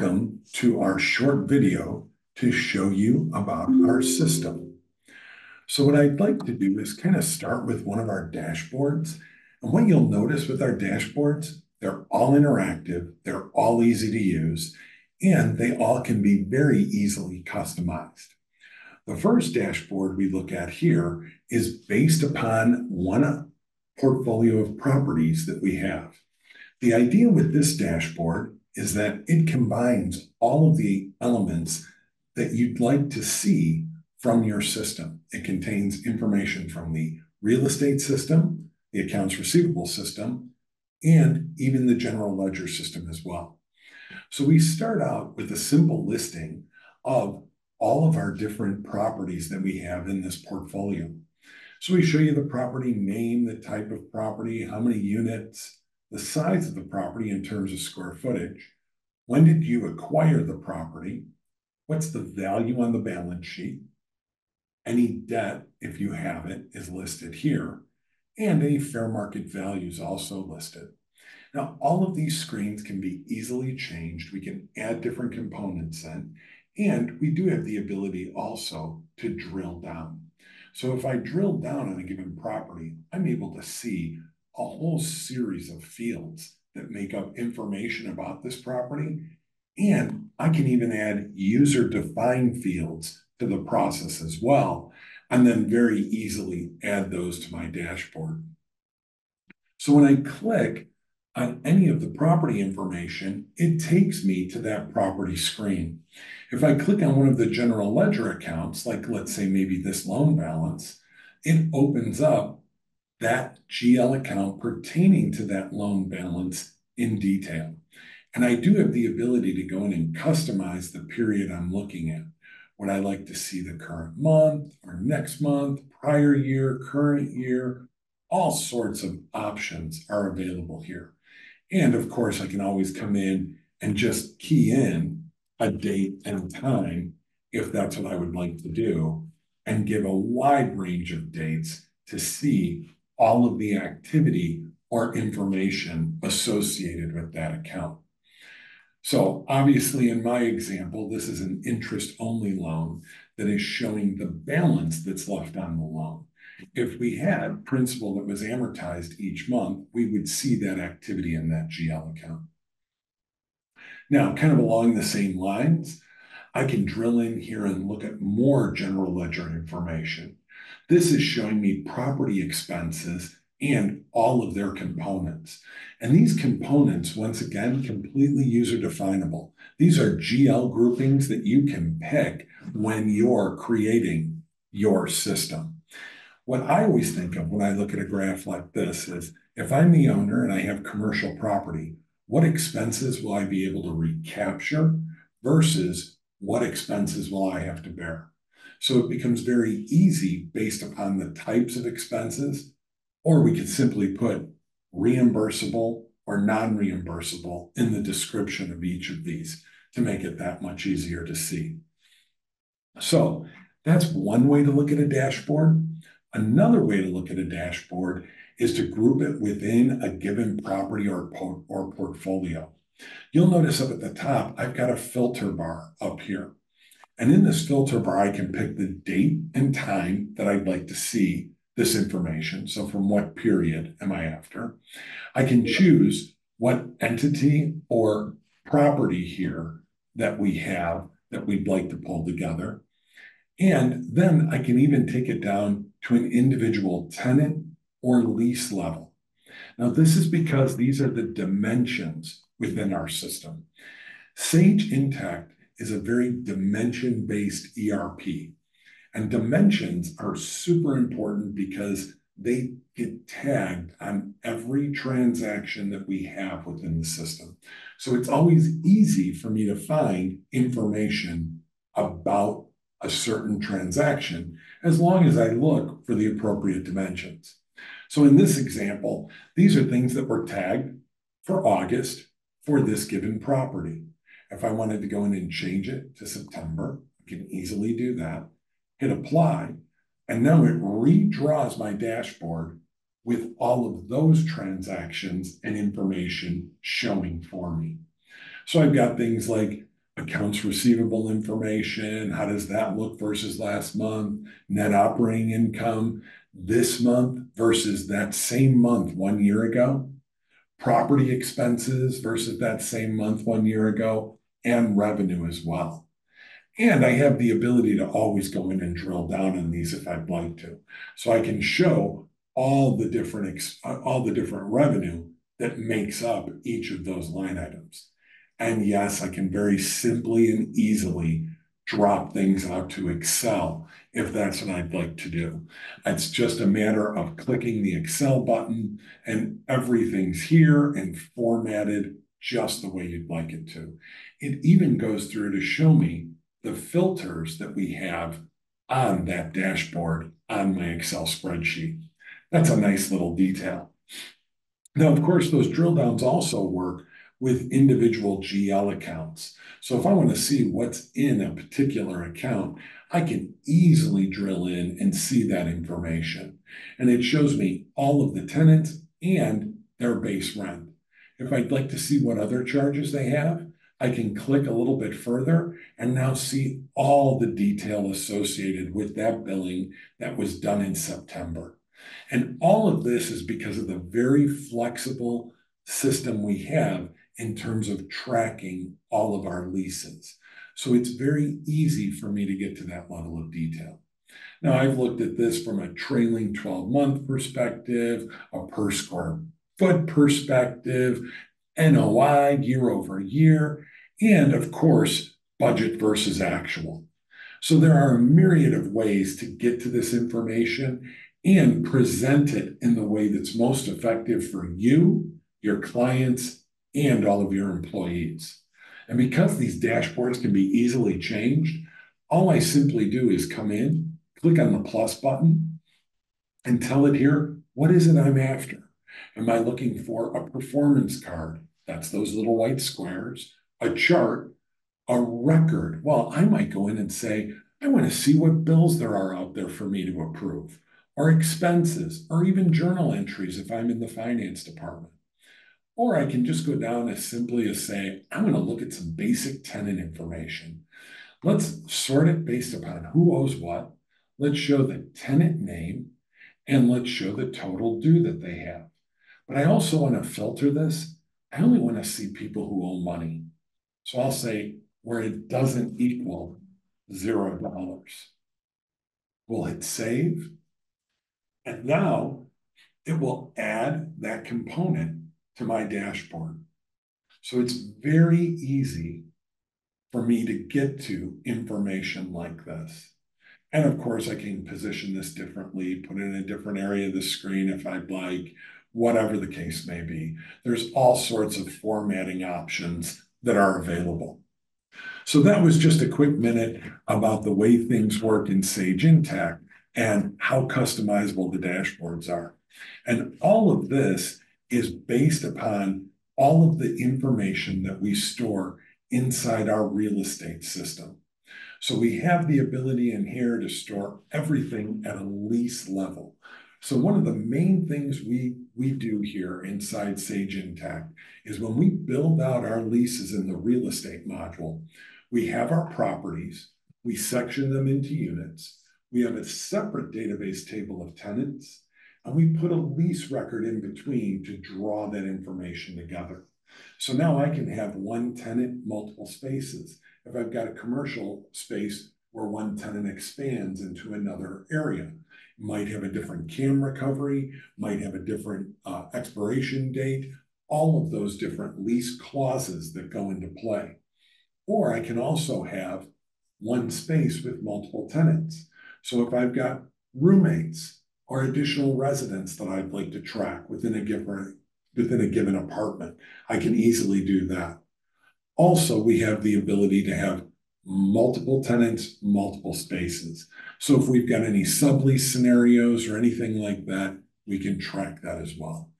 Welcome to our short video to show you about our system. So what I'd like to do is kind of start with one of our dashboards. And what you'll notice with our dashboards, they're all interactive, they're all easy to use, and they all can be very easily customized. The first dashboard we look at here is based upon one portfolio of properties that we have. The idea with this dashboard is that it combines all of the elements that you'd like to see from your system. It contains information from the real estate system, the accounts receivable system, and even the general ledger system as well. So we start out with a simple listing of all of our different properties that we have in this portfolio. So we show you the property name, the type of property, how many units, the size of the property in terms of square footage, when did you acquire the property, what's the value on the balance sheet, any debt, if you have it, is listed here, and any fair market value is also listed. Now, all of these screens can be easily changed. We can add different components in, and we do have the ability also to drill down. So if I drill down on a given property, I'm able to see a whole series of fields that make up information about this property. And I can even add user-defined fields to the process as well, and then very easily add those to my dashboard. So when I click on any of the property information, it takes me to that property screen. If I click on one of the general ledger accounts, like let's say maybe this loan balance, it opens up that GL account pertaining to that loan balance in detail. And I do have the ability to go in and customize the period I'm looking at. Would I like to see the current month or next month, prior year, current year? All sorts of options are available here. And of course, I can always come in and just key in a date and time if that's what I would like to do, and give a wide range of dates to see all of the activity or information associated with that account. So obviously in my example, this is an interest-only loan that is showing the balance that's left on the loan. If we had principal that was amortized each month, we would see that activity in that GL account. Now, kind of along the same lines, I can drill in here and look at more general ledger information. This is showing me property expenses and all of their components. And these components, once again, completely user definable. These are GL groupings that you can pick when you're creating your system. What I always think of when I look at a graph like this is, if I'm the owner and I have commercial property, what expenses will I be able to recapture versus what expenses will I have to bear? So it becomes very easy based upon the types of expenses, or we could simply put reimbursable or non-reimbursable in the description of each of these to make it that much easier to see. So that's one way to look at a dashboard. Another way to look at a dashboard is to group it within a given property or portfolio. You'll notice up at the top, I've got a filter bar up here. And in this filter bar, I can pick the date and time that I'd like to see this information. So from what period am I after? I can choose what entity or property here that we have that we'd like to pull together. And then I can even take it down to an individual tenant or lease level. Now, this is because these are the dimensions within our system. Sage Intacct is a very dimension-based ERP. And dimensions are super important because they get tagged on every transaction that we have within the system. So it's always easy for me to find information about a certain transaction as long as I look for the appropriate dimensions. So in this example, these are things that were tagged for August for this given property. If I wanted to go in and change it to September, I can easily do that, hit apply, and now it redraws my dashboard with all of those transactions and information showing for me. So I've got things like accounts receivable information. How does that look versus last month? Net operating income this month versus that same month 1 year ago. Property expenses versus that same month 1 year ago, and revenue as well. And I have the ability to always go in and drill down on these if I'd like to. So I can show all the different revenue that makes up each of those line items. And yes, I can very simply and easily drop things out to Excel if that's what I'd like to do. It's just a matter of clicking the Excel button and everything's here and formatted just the way you'd like it to. It even goes through to show me the filters that we have on that dashboard on my Excel spreadsheet. That's a nice little detail. Now, of course, those drill downs also work with individual GL accounts. So if I want to see what's in a particular account, I can easily drill in and see that information. And it shows me all of the tenants and their base rent. If I'd like to see what other charges they have, I can click a little bit further and now see all the detail associated with that billing that was done in September. And all of this is because of the very flexible system we have in terms of tracking all of our leases. So it's very easy for me to get to that level of detail. Now, I've looked at this from a trailing 12-month perspective, a per square foot perspective, NOI year over year, and of course, budget versus actual. So there are a myriad of ways to get to this information and present it in the way that's most effective for you, your clients, and all of your employees. And because these dashboards can be easily changed, all I simply do is come in, click on the plus button, and tell it here, what is it I'm after? Am I looking for a performance card? That's those little white squares, a chart, a record. Well, I might go in and say, I want to see what bills there are out there for me to approve, or expenses, or even journal entries if I'm in the finance department. Or I can just go down as simply as say, I'm going to look at some basic tenant information. Let's sort it based upon who owes what. Let's show the tenant name, and let's show the total due that they have. But I also want to filter this. I only want to see people who owe money. So I'll say where it doesn't equal $0. We'll hit save. And now it will add that component to my dashboard. So it's very easy for me to get to information like this. And of course, I can position this differently, put it in a different area of the screen if I'd like, whatever the case may be. There's all sorts of formatting options that are available. So that was just a quick minute about the way things work in Sage Intacct and how customizable the dashboards are. And all of this is based upon all of the information that we store inside our real estate system. So we have the ability in here to store everything at a lease level. So one of the main things we do here inside Sage Intacct is when we build out our leases in the real estate module, we have our properties, we section them into units, we have a separate database table of tenants, and we put a lease record in between to draw that information together. So now I can have one tenant, multiple spaces. If I've got a commercial space where one tenant expands into another area, might have a different CAM recovery, might have a different expiration date, all of those different lease clauses that go into play. Or I can also have one space with multiple tenants. So if I've got roommates or additional residents that I'd like to track within a given apartment, I can easily do that. Also, we have the ability to have multiple tenants, multiple spaces. So if we've got any sublease scenarios or anything like that, we can track that as well.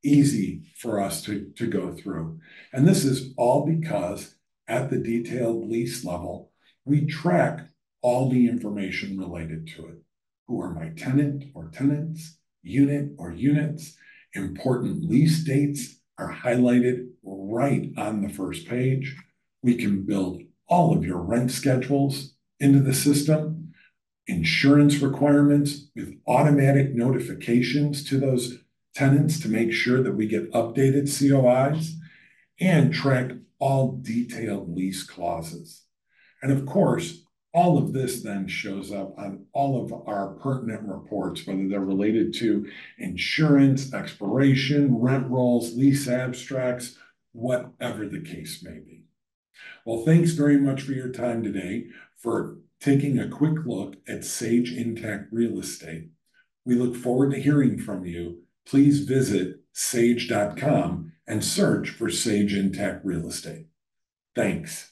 Easy for us to go through. And this is all because at the detailed lease level, we track all the information related to it. Who are my tenant or tenants, unit or units? Important lease dates are highlighted right on the first page. We can build all of your rent schedules into the system, insurance requirements with automatic notifications to those tenants to make sure that we get updated COIs, and track all detailed lease clauses. And of course, all of this then shows up on all of our pertinent reports, whether they're related to insurance, expiration, rent rolls, lease abstracts, whatever the case may be. Well, thanks very much for your time today, for taking a quick look at Sage Intacct Real Estate. We look forward to hearing from you. Please visit sage.com and search for Sage Intacct Real Estate. Thanks.